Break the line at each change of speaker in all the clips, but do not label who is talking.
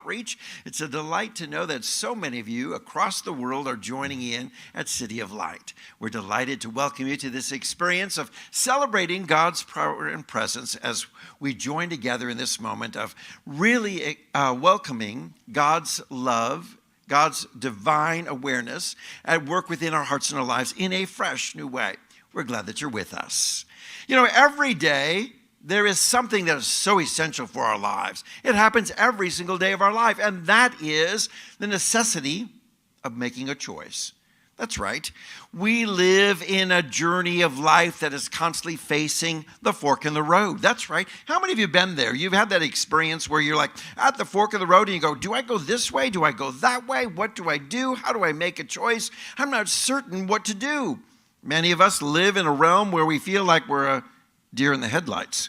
Reach. It's a delight to know that so many of you across the world are joining in at City of Light. We're delighted to welcome you to this experience of celebrating God's power and presence as we join together in this moment of really welcoming God's love, God's divine awareness at work within our hearts and our lives in a fresh new way. We're glad that you're with us. You know, every day, there is something that is so essential for our lives. It happens every single day of our life, and that is the necessity of making a choice. That's right. We live in a journey of life that is constantly facing the fork in the road. That's right. How many of you have been there? You've had that experience where you're like at the fork of the road and you go, do I go this way? Do I go that way? What do I do? How do I make a choice? I'm not certain what to do. Many of us live in a realm where we feel like we're a deer in the headlights,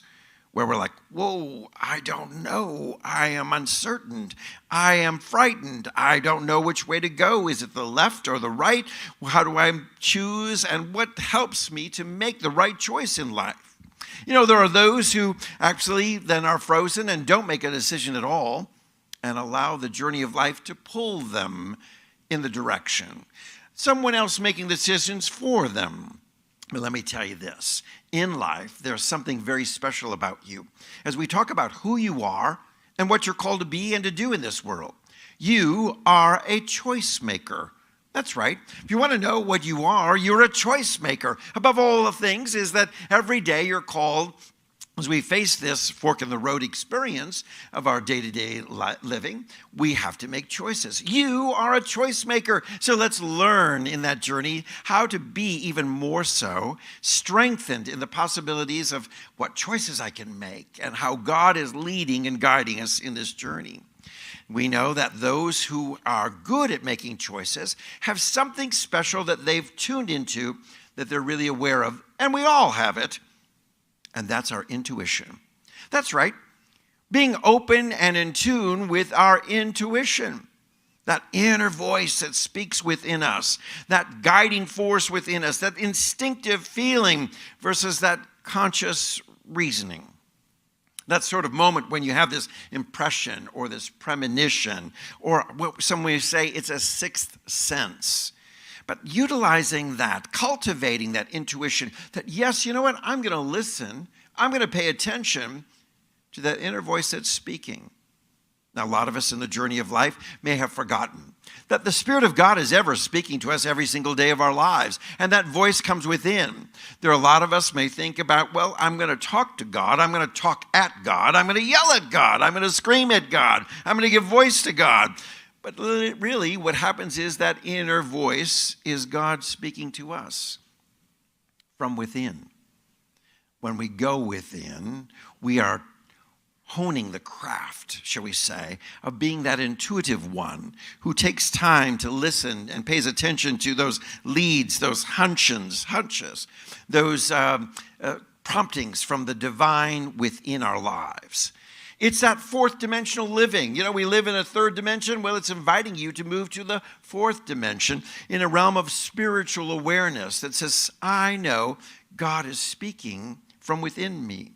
where we're like, whoa, I don't know. I am uncertain. I am frightened. I don't know which way to go. Is it the left or the right? How do I choose? And what helps me to make the right choice in life? You know, there are those who actually then are frozen and don't make a decision at all and allow the journey of life to pull them in the direction. Someone else making decisions for them. But let me tell you this, in life, there's something very special about you. As we talk about who you are and what you're called to be and to do in this world, you are a choice maker. That's right. If you want to know what you are, you're a choice maker. Above all the things is that every day you're called, as we face this fork in the road experience of our day-to-day living, we have to make choices. You are a choice maker. So let's learn in that journey how to be even more so strengthened in the possibilities of what choices I can make and how God is leading and guiding us in this journey. We know that those who are good at making choices have something special that they've tuned into that they're really aware of, and we all have it. And that's our intuition. That's right. Being open and in tune with our intuition. That inner voice that speaks within us. That guiding force within us. That instinctive feeling versus that conscious reasoning. That sort of moment when you have this impression or this premonition. Or what some may say, it's a sixth sense. But utilizing that, cultivating that intuition, that yes, you know what, I'm going to listen, I'm going to pay attention to that inner voice that's speaking. Now, a lot of us in the journey of life may have forgotten that the Spirit of God is ever speaking to us every single day of our lives, and that voice comes within. There are a lot of us may think about, well, I'm going to talk to God, I'm going to talk at God, I'm going to yell at God, I'm going to scream at God, I'm going to give voice to God. But really, what happens is that inner voice is God speaking to us from within. When we go within, we are honing the craft, shall we say, of being that intuitive one who takes time to listen and pays attention to those leads, those hunches, those promptings from the divine within our lives. It's that fourth dimensional living. You know, we live in a third dimension. Well, it's inviting you to move to the fourth dimension in a realm of spiritual awareness that says, I know God is speaking from within me.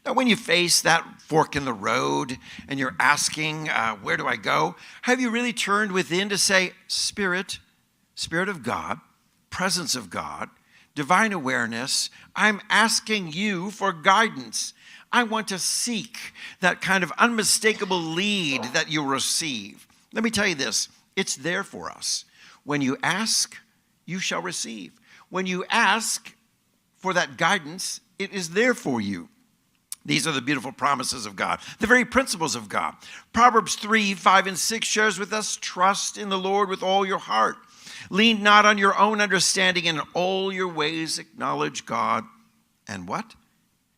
Now, when you face that fork in the road and you're asking, where do I go? Have you really turned within to say, Spirit of God, presence of God, divine awareness, I'm asking you for guidance. I want to seek that kind of unmistakable lead that you'll receive. Let me tell you this, it's there for us. When you ask, you shall receive. When you ask for that guidance, it is there for you. These are the beautiful promises of God, the very principles of God. Proverbs 3, 5, and 6 shares with us, trust in the Lord with all your heart. Lean not on your own understanding, and in all your ways acknowledge God. And what?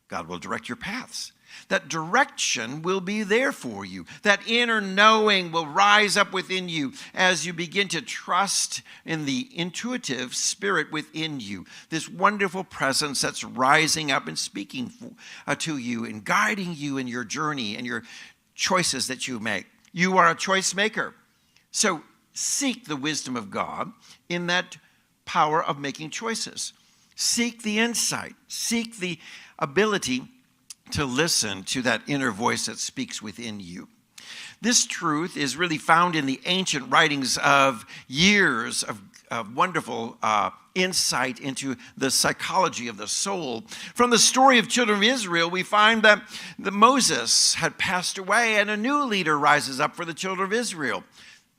God will direct your paths. That direction will be there for you. That inner knowing will rise up within you as you begin to trust in the intuitive spirit within you. This wonderful presence that's rising up and speaking to you and guiding you in your journey and your choices that you make. You are a choice maker. So seek the wisdom of God in that power of making choices. Seek the insight. Seek the ability to listen to that inner voice that speaks within you. This truth is really found in the ancient writings of years of wonderful insight into the psychology of the soul. From the story of children of Israel, we find that Moses had passed away and a new leader rises up for the children of Israel.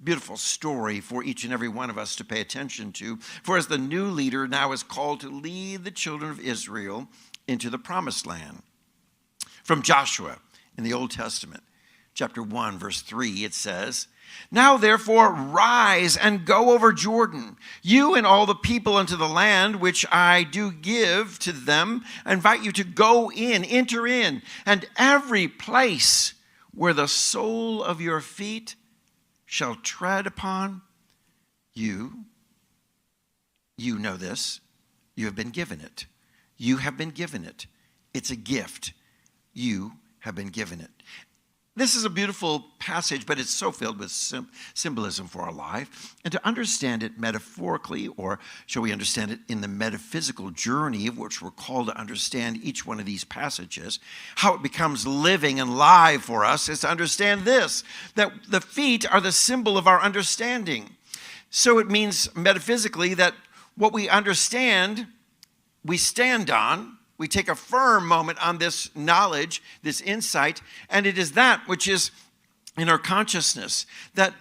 Beautiful story for each and every one of us to pay attention to. For as the new leader now is called to lead the children of Israel into the promised land. From Joshua in the Old Testament, chapter 1, verse 3, it says, "Now therefore rise and go over Jordan, you and all the people into the land which I do give to them. I invite you to go in, enter in, and every place where the sole of your feet shall tread upon, you know this, you have been given it. You have been given it. It's a gift. You have been given it." This is a beautiful passage, but it's so filled with symbolism for our life. And to understand it metaphorically, or shall we understand it in the metaphysical journey of which we're called to understand each one of these passages, how it becomes living and live for us is to understand this, that the feet are the symbol of our understanding. So it means metaphysically that what we understand, we stand on. We take a firm moment on this knowledge, this insight, and it is that which is in our consciousness. That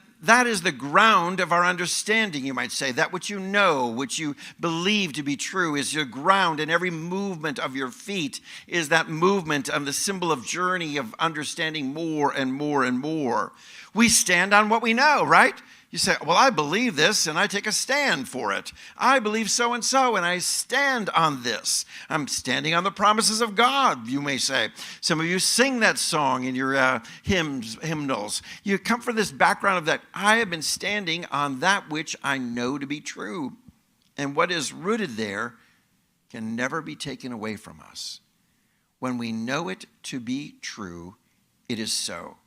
is the ground of our understanding, you might say. That which you know, which you believe to be true, is your ground, and every movement of your feet is that movement of the symbol of journey of understanding more and more and more. We stand on what we know, right? You say, well, I believe this, and I take a stand for it. I believe so and so, and I stand on this. I'm standing on the promises of God, you may say. Some of you sing that song in your hymnals. You come from this background of that. I have been standing on that which I know to be true. And what is rooted there can never be taken away from us. When we know it to be true, it is so.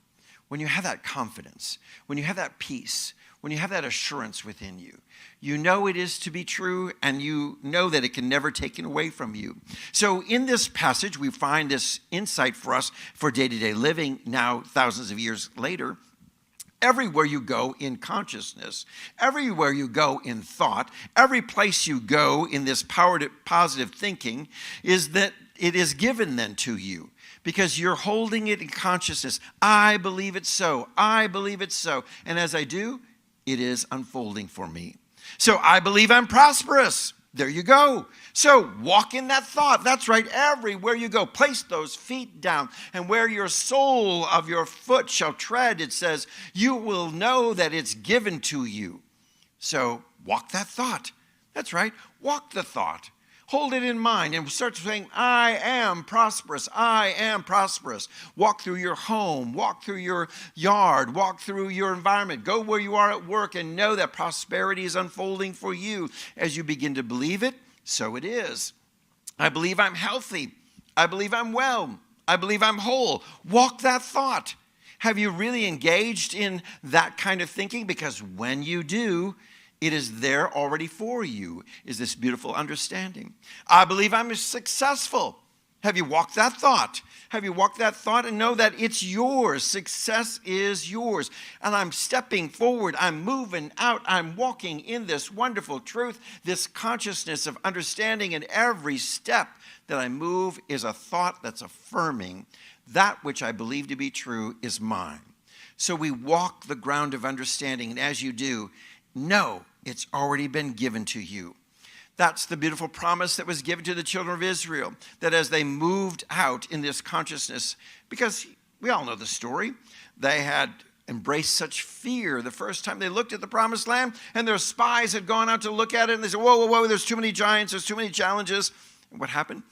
When you have that confidence, when you have that peace, when you have that assurance within you, you know it is to be true, and you know that it can never be taken away from you. So in this passage, we find this insight for us for day-to-day living now thousands of years later. Everywhere you go in consciousness, everywhere you go in thought, every place you go in this positive thinking is that it is given then to you. Because you're holding it in consciousness. I believe it's so. I believe it's so. And as I do, it is unfolding for me. So I believe I'm prosperous. There you go. So walk in that thought. That's right. Everywhere you go, place those feet down. And where your sole of your foot shall tread, it says, you will know that it's given to you. So walk that thought. That's right. Walk the thought. Hold it in mind and start saying, I am prosperous. I am prosperous. Walk through your home. Walk through your yard. Walk through your environment. Go where you are at work and know that prosperity is unfolding for you. As you begin to believe it, so it is. I believe I'm healthy. I believe I'm well. I believe I'm whole. Walk that thought. Have you really engaged in that kind of thinking? Because when you do, it is there already for you, is this beautiful understanding. I believe I'm successful. Have you walked that thought? Have you walked that thought and know that it's yours? Success is yours. And I'm stepping forward. I'm moving out. I'm walking in this wonderful truth, this consciousness of understanding, and every step that I move is a thought that's affirming that which I believe to be true is mine. So we walk the ground of understanding, and as you do, know it's already been given to you. That's the beautiful promise that was given to the children of Israel, that as they moved out in this consciousness, because we all know the story, they had embraced such fear the first time they looked at the promised land, and their spies had gone out to look at it, and they said, whoa, whoa, whoa, there's too many giants, there's too many challenges. And what happened?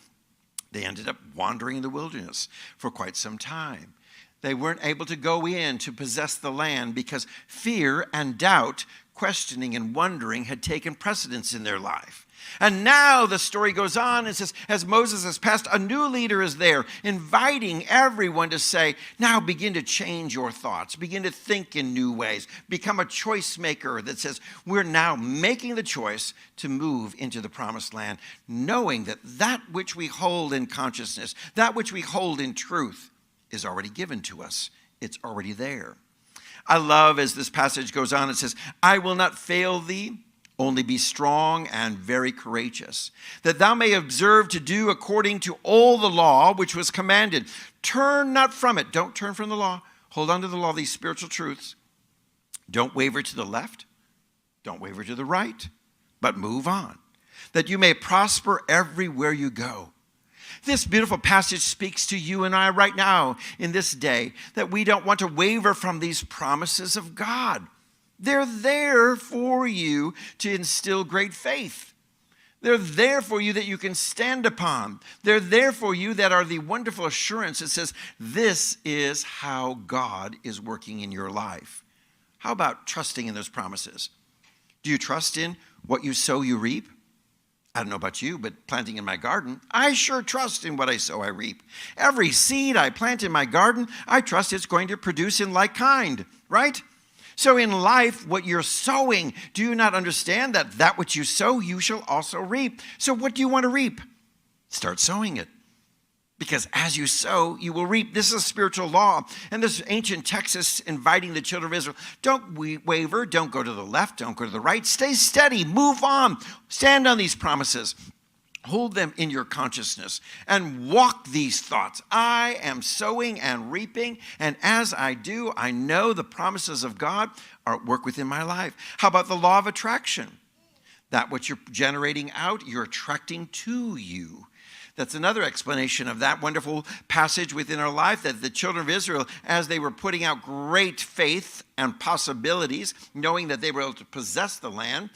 They ended up wandering in the wilderness for quite some time. They weren't able to go in to possess the land because fear and doubt, questioning and wondering had taken precedence in their life. And now the story goes on and says, as Moses has passed, a new leader is there, inviting everyone to say, now begin to change your thoughts, begin to think in new ways, become a choice maker that says, we're now making the choice to move into the promised land, knowing that that which we hold in consciousness, that which we hold in truth, is already given to us. It's already there. I love as this passage goes on, it says, I will not fail thee, only be strong and very courageous, that thou may observe to do according to all the law which was commanded. Turn not from it. Don't turn from the law. Hold on to the law, these spiritual truths. Don't waver to the left. Don't waver to the right, but move on, that you may prosper everywhere you go. This beautiful passage speaks to you and I right now in this day, that we don't want to waver from these promises of God. They're there for you to instill great faith. They're there for you that you can stand upon. They're there for you that are the wonderful assurance that says, this is how God is working in your life. How about trusting in those promises? Do you trust in what you sow, you reap? I don't know about you, but planting in my garden, I sure trust in what I sow, I reap. Every seed I plant in my garden, I trust it's going to produce in like kind, right? So in life, what you're sowing, do you not understand that which you sow, you shall also reap? So what do you want to reap? Start sowing it. Because as you sow, you will reap. This is a spiritual law. And this ancient text is inviting the children of Israel. Don't waver. Don't go to the left. Don't go to the right. Stay steady. Move on. Stand on these promises. Hold them in your consciousness and walk these thoughts. I am sowing and reaping. And as I do, I know the promises of God are at work within my life. How about the law of attraction? That which you're generating out, you're attracting to you. That's another explanation of that wonderful passage within our life, that the children of Israel, as they were putting out great faith and possibilities, knowing that they were able to possess the land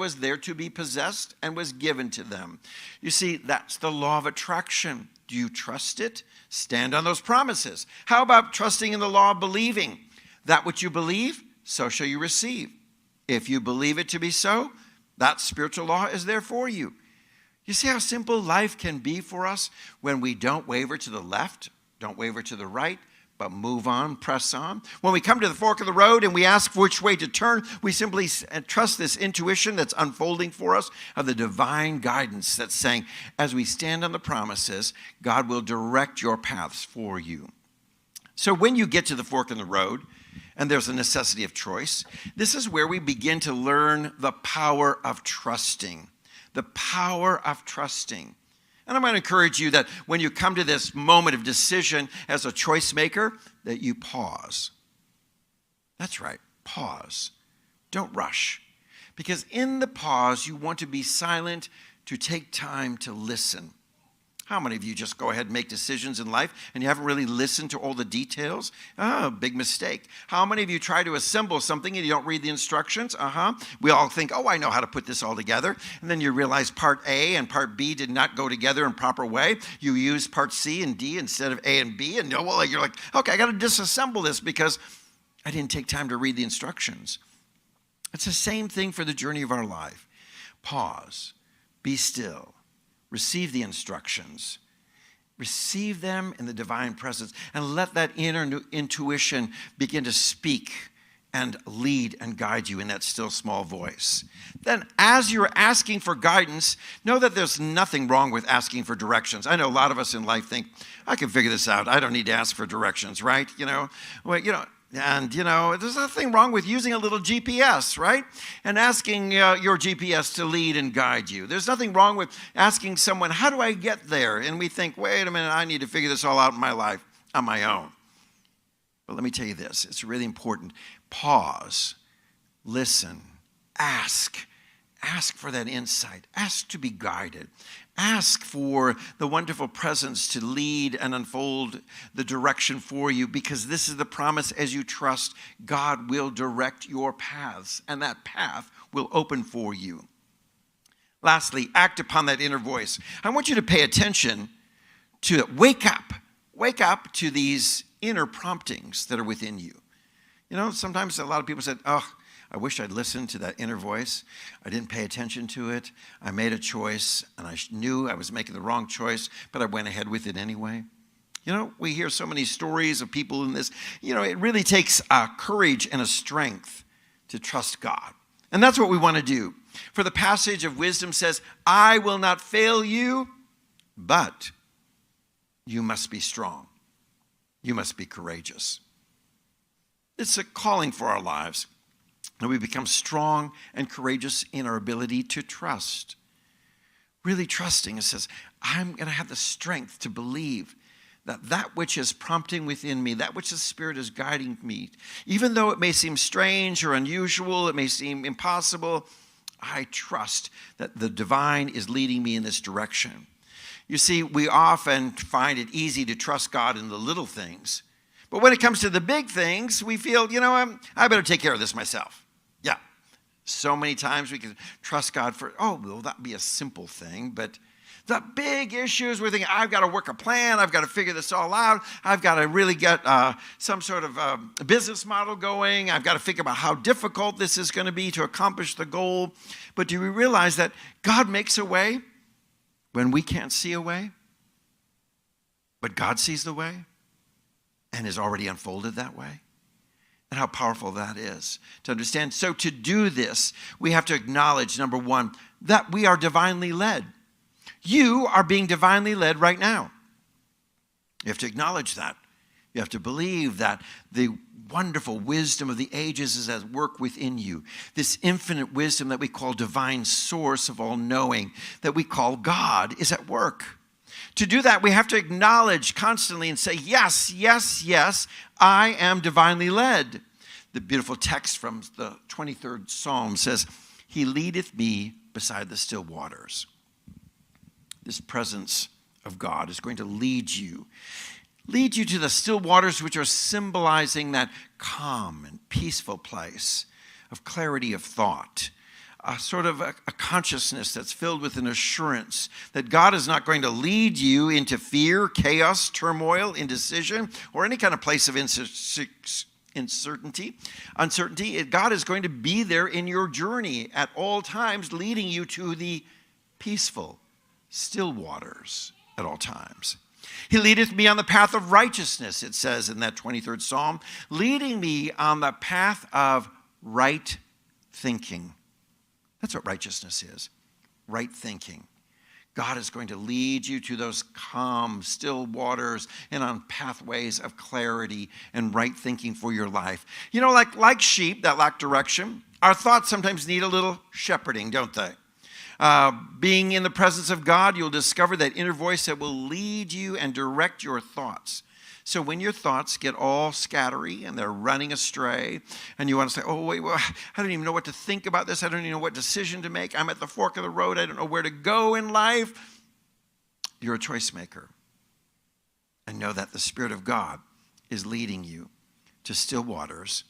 was there to be possessed and was given to them. You see, that's the law of attraction. Do you trust it? Stand on those promises. How about trusting in the law of believing? That which you believe, so shall you receive. If you believe it to be so, that spiritual law is there for you. You see how simple life can be for us when we don't waver to the left, don't waver to the right, but move on, press on. When we come to the fork of the road and we ask which way to turn, we simply trust this intuition that's unfolding for us of the divine guidance that's saying, as we stand on the promises, God will direct your paths for you. So when you get to the fork in the road, and there's a necessity of choice, this is where we begin to learn the power of trusting. The power of trusting. And I'm going to encourage you that when you come to this moment of decision as a choice maker, that you pause. That's right, pause. Don't rush. Because in the pause, you want to be silent, to take time to listen. How many of you just go ahead and make decisions in life and you haven't really listened to all the details? Big mistake. How many of you try to assemble something and you don't read the instructions? We all think, I know how to put this all together. And then you realize part A and part B did not go together in proper way. You use part C and D instead of A and B. And you're like, okay, I got to disassemble this because I didn't take time to read the instructions. It's the same thing for the journey of our life. Pause. Be still. Receive the instructions. Receive them in the divine presence and let that inner intuition begin to speak and lead and guide you in that still small voice. Then as you're asking for guidance, know that there's nothing wrong with asking for directions. I know a lot of us in life think, I can figure this out. I don't need to ask for directions, right? And there's nothing wrong with using a little GPS, right? And asking your GPS to lead and guide you. There's nothing wrong with asking someone, how do I get there? And we think, wait a minute, I need to figure this all out in my life on my own. But let me tell you this, it's really important. Pause, listen, ask. Ask for that insight. Ask to be guided. Ask for the wonderful presence to lead and unfold the direction for you, because this is the promise. As you trust, God will direct your paths, and that path will open for you. Lastly, act upon that inner voice. I want you to pay attention to it. Wake up to these inner promptings that are within you. Sometimes a lot of people said, I wish I'd listened to that inner voice. I didn't pay attention to it. I made a choice, and I knew I was making the wrong choice, but I went ahead with it anyway. We hear so many stories of people in this. It really takes courage and a strength to trust God. And that's what we want to do. For the passage of wisdom says, I will not fail you, but you must be strong. You must be courageous. It's a calling for our lives. And we become strong and courageous in our ability to trust. Really trusting. It says, I'm going to have the strength to believe that which is prompting within me, that which the Spirit is guiding me, even though it may seem strange or unusual, it may seem impossible, I trust that the divine is leading me in this direction. You see, we often find it easy to trust God in the little things. But when it comes to the big things, we feel, I better take care of this myself. Yeah. So many times we can trust God for, will that be a simple thing? But the big issues, we're thinking, I've got to work a plan. I've got to figure this all out. I've got to really get some sort of business model going. I've got to figure out how difficult this is going to be to accomplish the goal. But do we realize that God makes a way when we can't see a way? But God sees the way and has already unfolded that way. And how powerful that is to understand. So to do this, we have to acknowledge, number one, that we are divinely led. You are being divinely led right now. You have to acknowledge that. You have to believe that the wonderful wisdom of the ages is at work within you. This infinite wisdom that we call divine source of all knowing, that we call God, is at work. To do that, we have to acknowledge constantly and say, yes, yes, yes, I am divinely led. The beautiful text from the 23rd Psalm says, He leadeth me beside the still waters. This presence of God is going to lead you to the still waters, which are symbolizing that calm and peaceful place of clarity of thought, a sort of a consciousness that's filled with an assurance that God is not going to lead you into fear, chaos, turmoil, indecision, or any kind of place of uncertainty. God is going to be there in your journey at all times, leading you to the peaceful, still waters at all times. He leadeth me on the path of righteousness, it says in that 23rd Psalm, leading me on the path of right thinking. That's what righteousness is, right thinking. God is going to lead you to those calm, still waters and on pathways of clarity and right thinking for your life. Like sheep that lack direction, our thoughts sometimes need a little shepherding, don't they? Being in the presence of God, you'll discover that inner voice that will lead you and direct your thoughts. So when your thoughts get all scattery and they're running astray, and you want to say, I don't even know what to think about this. I don't even know what decision to make. I'm at the fork of the road. I don't know where to go in life. You're a choice maker. And know that the Spirit of God is leading you to still waters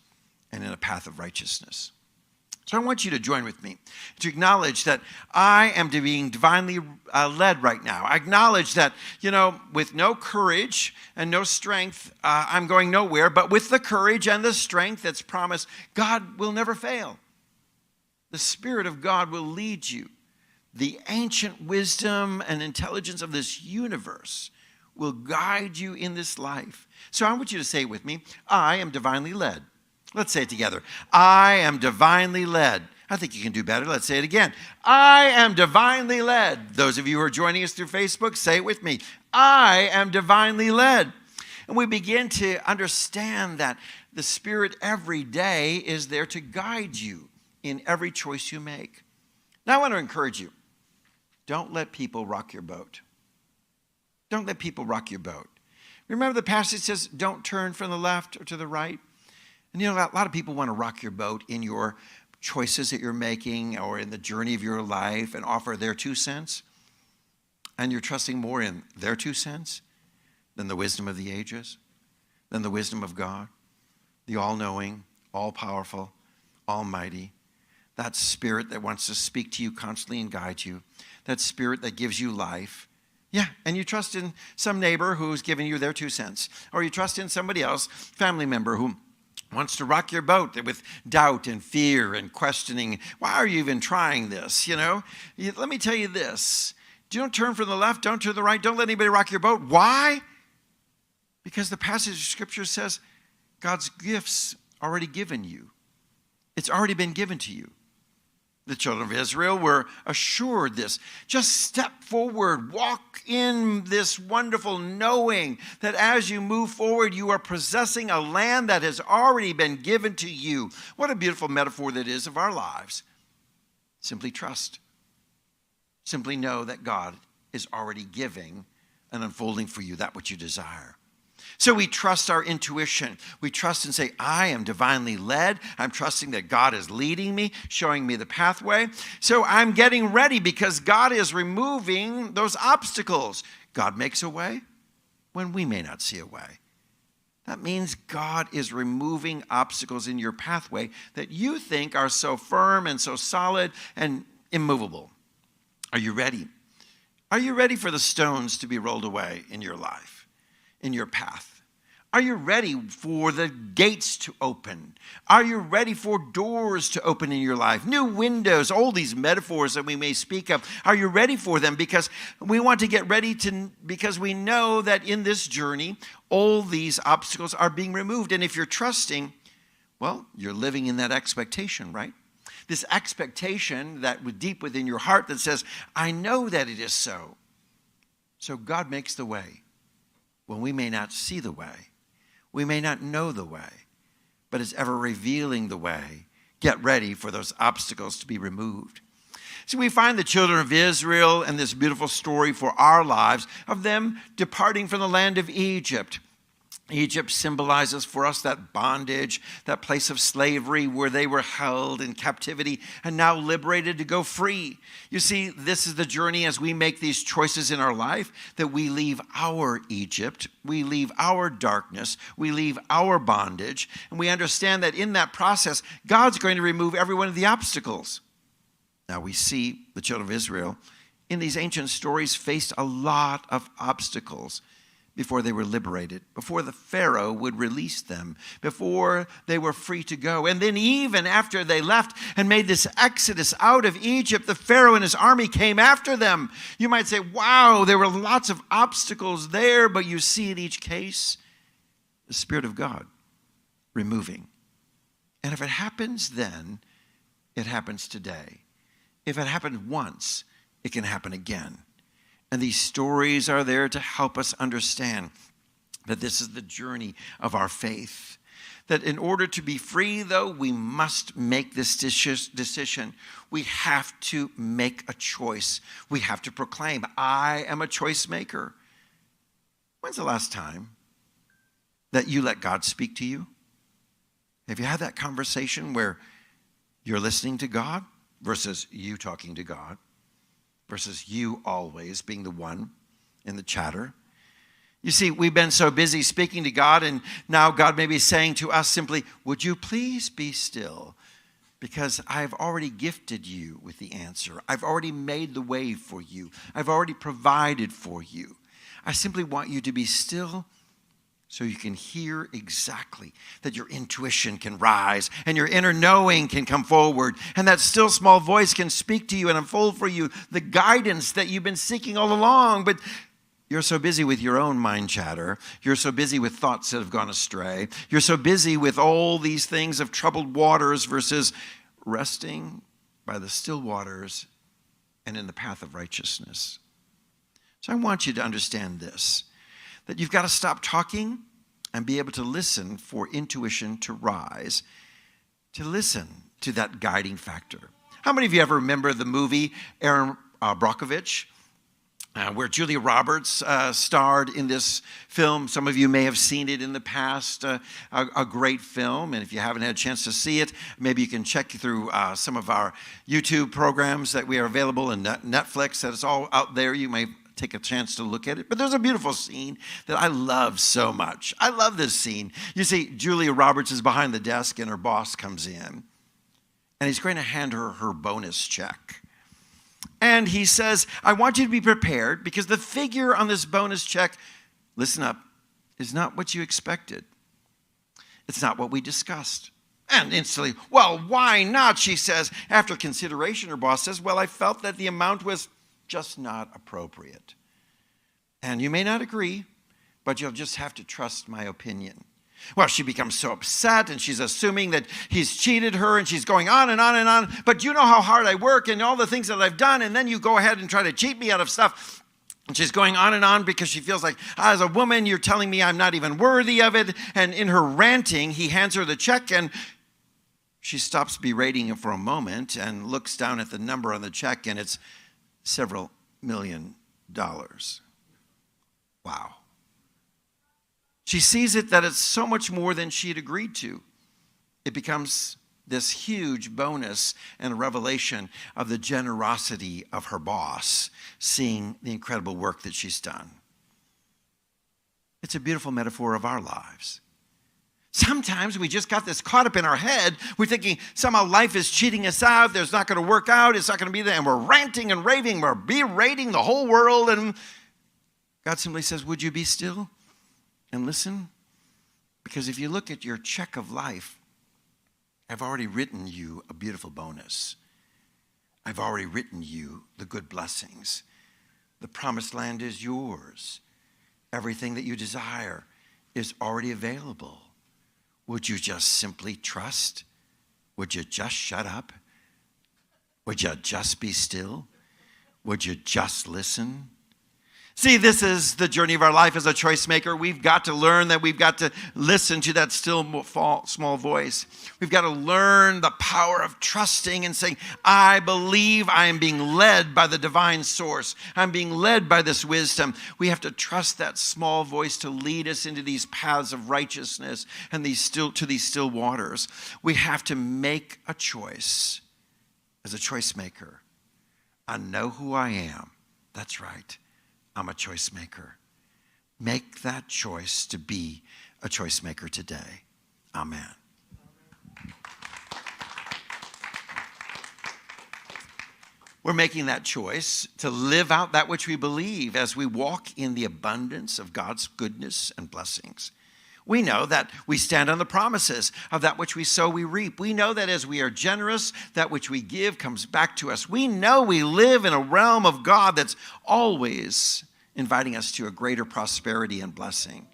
and in a path of righteousness. So I want you to join with me to acknowledge that I am being divinely led right now. I acknowledge that, with no courage and no strength, I'm going nowhere. But with the courage and the strength that's promised, God will never fail. The Spirit of God will lead you. The ancient wisdom and intelligence of this universe will guide you in this life. So I want you to say it with me. I am divinely led. Let's say it together. I am divinely led. I think you can do better. Let's say it again. I am divinely led. Those of you who are joining us through Facebook, say it with me. I am divinely led. And we begin to understand that the Spirit every day is there to guide you in every choice you make. Now I want to encourage you. Don't let people rock your boat. Don't let people rock your boat. Remember the passage says, don't turn from the left or to the right. And a lot of people want to rock your boat in your choices that you're making or in the journey of your life and offer their 2 cents. And you're trusting more in their 2 cents than the wisdom of the ages, than the wisdom of God, the all-knowing, all-powerful, almighty, that Spirit that wants to speak to you constantly and guide you, that Spirit that gives you life. Yeah, and you trust in some neighbor who's giving you their 2 cents, or you trust in somebody else, family member who wants to rock your boat with doubt and fear and questioning. Why are you even trying this? Let me tell you this. Don't turn from the left. Don't turn to the right. Don't let anybody rock your boat. Why? Because the passage of Scripture says God's gifts already given you. It's already been given to you. The children of Israel were assured this. Just step forward, walk in this wonderful knowing that as you move forward, you are possessing a land that has already been given to you. What a beautiful metaphor that is of our lives. Simply trust. Simply know that God is already giving and unfolding for you that which you desire. So we trust our intuition. We trust and say, I am divinely led. I'm trusting that God is leading me, showing me the pathway. So I'm getting ready because God is removing those obstacles. God makes a way when we may not see a way. That means God is removing obstacles in your pathway that you think are so firm and so solid and immovable. Are you ready? Are you ready for the stones to be rolled away in your life, in your path? Are you ready for the gates to open? Are you ready for doors to open in your life? New windows, all these metaphors that we may speak of. Are you ready for them? Because we want to get ready because we know that in this journey, all these obstacles are being removed. And if you're trusting, well, you're living in that expectation, right? This expectation that was deep within your heart that says, I know that it is so. So God makes the way when we may not see the way. We may not know the way, but is ever revealing the way. Get ready for those obstacles to be removed. So we find the children of Israel and this beautiful story for our lives of them departing from the land of Egypt. Egypt symbolizes for us that bondage, that place of slavery where they were held in captivity and now liberated to go free. You see, this is the journey as we make these choices in our life, that we leave our Egypt, we leave our darkness, we leave our bondage, and we understand that in that process, God's going to remove every one of the obstacles. Now we see the children of Israel in these ancient stories faced a lot of obstacles before they were liberated, before the Pharaoh would release them, before they were free to go. And then even after they left and made this exodus out of Egypt, the Pharaoh and his army came after them. You might say, wow, there were lots of obstacles there, but you see in each case, the Spirit of God removing. And if it happens then, it happens today. If it happened once, it can happen again. And these stories are there to help us understand that this is the journey of our faith. That in order to be free, though, we must make this decision. We have to make a choice. We have to proclaim, I am a choice maker. When's the last time that you let God speak to you? Have you had that conversation where you're listening to God versus you talking to God? Versus you always being the one in the chatter. You see, we've been so busy speaking to God, and now God may be saying to us simply, would you please be still? Because I've already gifted you with the answer. I've already made the way for you. I've already provided for you. I simply want you to be still so you can hear exactly that your intuition can rise and your inner knowing can come forward and that still small voice can speak to you and unfold for you the guidance that you've been seeking all along. But you're so busy with your own mind chatter. You're so busy with thoughts that have gone astray. You're so busy with all these things of troubled waters versus resting by the still waters and in the path of righteousness. So I want you to understand this, that you've got to stop talking and be able to listen for intuition to rise, to listen to that guiding factor. How many of you ever remember the movie Erin Brockovich, where Julia Roberts starred in this film? Some of you may have seen it in the past, a great film. And if you haven't had a chance to see it, maybe you can check through some of our YouTube programs that we are available in Netflix. That is all out there. You may take a chance to look at it. But there's a beautiful scene that I love so much. I love this scene. You see, Julia Roberts is behind the desk and her boss comes in. And he's going to hand her her bonus check. And he says, I want you to be prepared because the figure on this bonus check, listen up, is not what you expected. It's not what we discussed. And instantly, well, why not? She says. After consideration, her boss says, well, I felt that the amount was just not appropriate. And you may not agree, but you'll just have to trust my opinion. Well, she becomes so upset, and she's assuming that he's cheated her, and she's going on and on and on. But you know how hard I work and all the things that I've done, and then you go ahead and try to cheat me out of stuff. And she's going on and on because she feels like, as a woman, you're telling me I'm not even worthy of it. And in her ranting, he hands her the check, and she stops berating him for a moment and looks down at the number on the check, and it's several $1 million. Wow. She sees it that it's so much more than she had agreed to. It becomes this huge bonus and a revelation of the generosity of her boss, seeing the incredible work that she's done. It's a beautiful metaphor of our lives. Sometimes we just got this caught up in our head. We're thinking somehow life is cheating us out. There's not going to work out. It's not going to be there. And we're ranting and raving. We're berating the whole world. And God simply says, would you be still and listen? Because if you look at your check of life, I've already written you a beautiful bonus. I've already written you the good blessings. The promised land is yours. Everything that you desire is already available. Would you just simply trust? Would you just shut up? Would you just be still? Would you just listen? See, this is the journey of our life as a choice maker. We've got to learn that we've got to listen to that still small voice. We've got to learn the power of trusting and saying, I believe I am being led by the divine source. I'm being led by this wisdom. We have to trust that small voice to lead us into these paths of righteousness and these still waters. We have to make a choice as a choice maker. I know who I am. That's right. I'm a choice maker. Make that choice to be a choice maker today. Amen. We're making that choice to live out that which we believe as we walk in the abundance of God's goodness and blessings. We know that we stand on the promises of that which we sow, we reap. We know that as we are generous, that which we give comes back to us. We know we live in a realm of God that's always inviting us to a greater prosperity and blessing.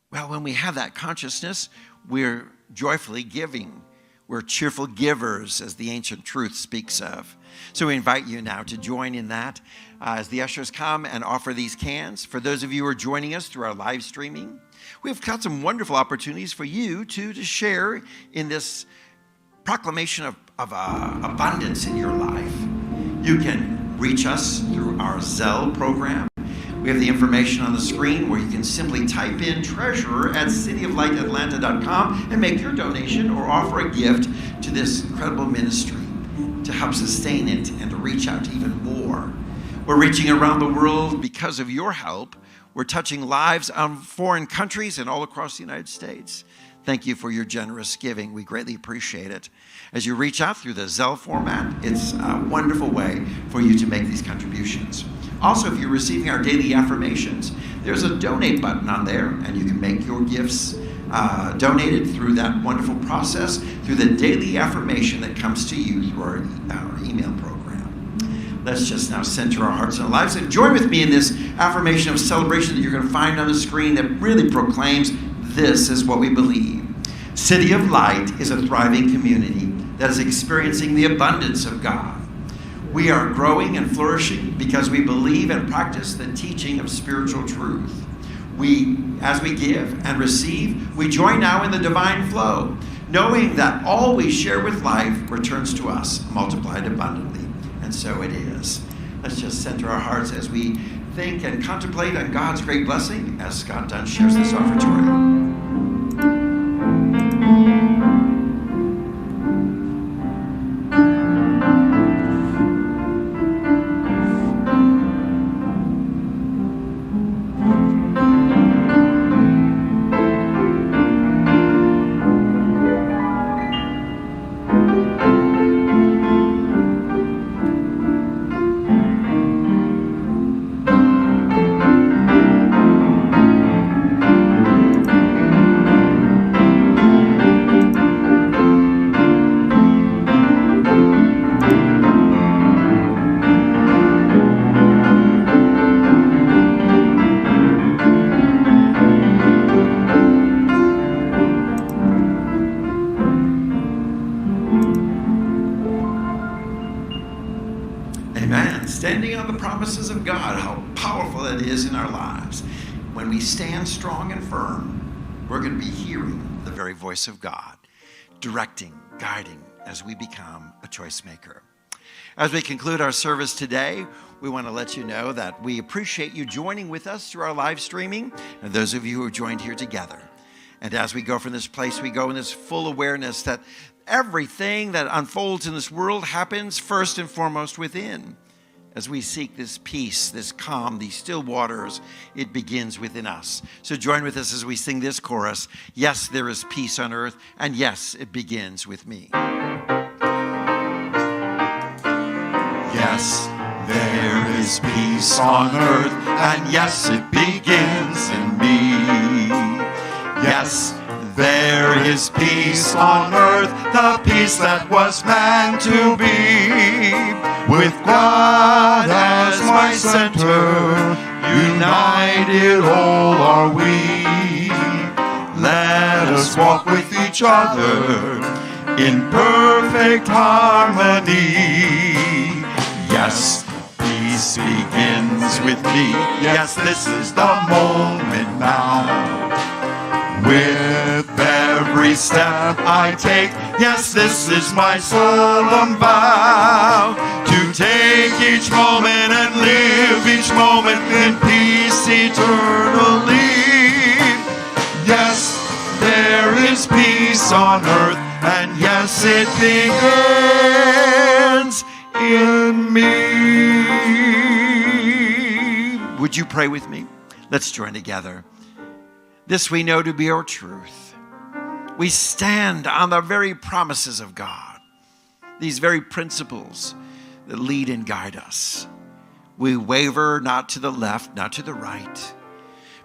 Well, when we have that consciousness, we're joyfully giving. We're cheerful givers, as the ancient truth speaks of. So we invite you now to join in that as the ushers come and offer these cans. For those of you who are joining us through our live streaming, we've got some wonderful opportunities for you to share in this proclamation of abundance in your life. You can reach us through our Zelle program. We have the information on the screen where you can simply type in treasurer@cityoflightatlanta.com and make your donation or offer a gift to this incredible ministry to help sustain it and to reach out to even more. We're reaching around the world because of your help. We're touching lives on foreign countries and all across the United States. Thank you for your generous giving. We greatly appreciate it. As you reach out through the Zelle format, it's a wonderful way for you to make these contributions. Also, if you're receiving our daily affirmations, there's a donate button on there, and you can make your gifts donated through that wonderful process, through the daily affirmation that comes to you through our email program. Let's just now center our hearts and our lives and join with me in this affirmation of celebration that you're going to find on the screen that really proclaims this is what we believe. City of Light is a thriving community that is experiencing the abundance of God. We are growing and flourishing because we believe and practice the teaching of spiritual truth. As we give and receive, we join now in the divine flow, knowing that all we share with life returns to us multiplied abundantly. And so it is. Let's just center our hearts as we think and contemplate on God's great blessing as Scott Dunn shares this offertory. standing on the promises of God, how powerful that is in our lives. When we stand strong and firm, we're going to be hearing the very voice of God, directing, guiding as we become a choice maker. As we conclude our service today, we want to let you know that we appreciate you joining with us through our live streaming, and those of you who have joined here together. And as we go from this place, we go in this full awareness that everything that unfolds in this world happens first and foremost within. As we seek this peace, this calm, these still waters, it begins within us. So join with us as we sing this chorus. Yes, there is peace on earth, and yes, it begins with me.
Yes, there is peace on earth, and yes, it begins in me. Yes, there is peace on earth, the peace that was meant to be. With God as my center, united all are we. Let us walk with each other in perfect harmony. Yes, peace begins with me. Yes, this is the moment now. With every step I take, yes, this is my solemn vow, to take each moment and live each moment in peace eternally. Yes, there is peace on earth, and yes, it begins in me.
Would you pray with me? Let's join together. This we know to be our truth. We stand on the very promises of God, these very principles that lead and guide us. We waver not to the left, not to the right,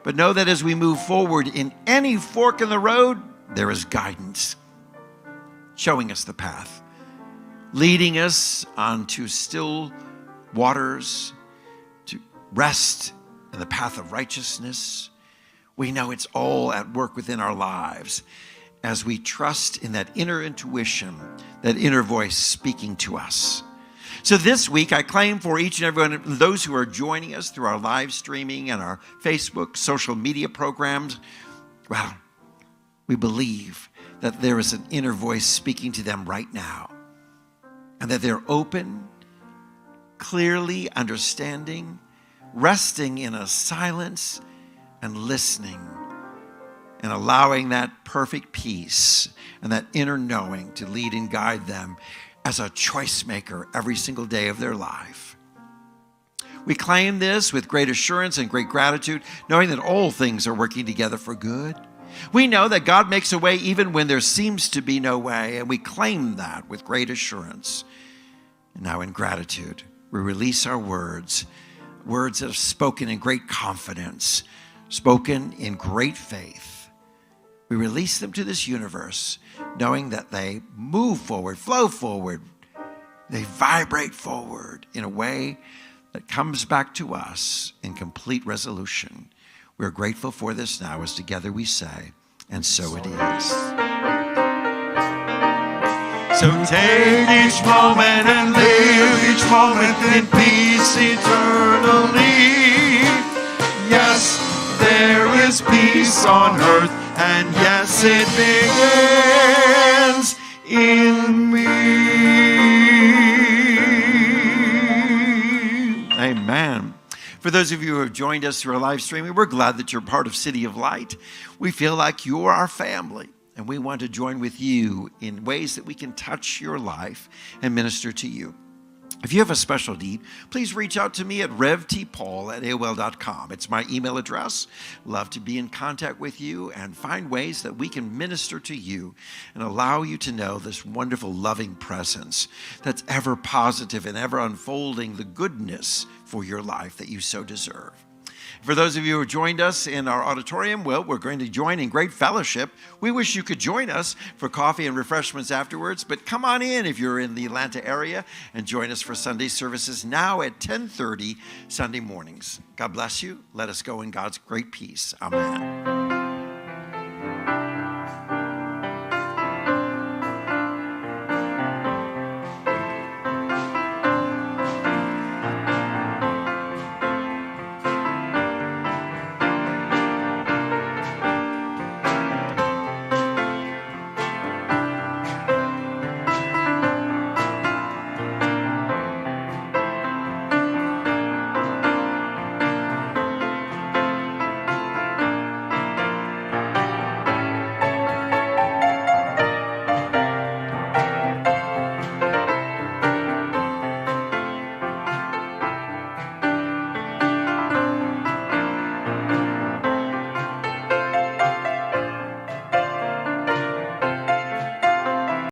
but know that as we move forward in any fork in the road, there is guidance, showing us the path, leading us onto still waters, to rest in the path of righteousness. We know it's all at work within our lives as we trust in that inner intuition, that inner voice speaking to us. So this week, I claim for each and every one of those who are joining us through our live streaming and our Facebook, social media programs, well, we believe that there is an inner voice speaking to them right now, and that they're open, clearly understanding, resting in a silence and listening and allowing that perfect peace and that inner knowing to lead and guide them as a choice maker every single day of their life. We claim this with great assurance and great gratitude, knowing that all things are working together for good. We know that God makes a way even when there seems to be no way, and we claim that with great assurance. And now in gratitude, we release our words that are spoken in great confidence, spoken in great faith. We release them to this universe, knowing that they move forward, flow forward. They vibrate forward in a way that comes back to us in complete resolution. We're grateful for this now as together we say, and so it is.
So take each moment and live each moment in peace eternally. Yes, there is peace on earth, and yes, it begins in me.
Amen. For those of you who have joined us through our live streaming, we're glad that you're part of City of Light. We feel like you're our family, and we want to join with you in ways that we can touch your life and minister to you. If you have a special need, please reach out to me at revtpaul@aol.com. It's my email address. Love to be in contact with you and find ways that we can minister to you and allow you to know this wonderful, loving presence that's ever positive and ever unfolding the goodness for your life that you so deserve. For those of you who joined us in our auditorium, well, we're going to join in great fellowship. We wish you could join us for coffee and refreshments afterwards, but come on in if you're in the Atlanta area and join us for Sunday services now at 10:30 Sunday mornings. God bless you. Let us go in God's great peace. Amen.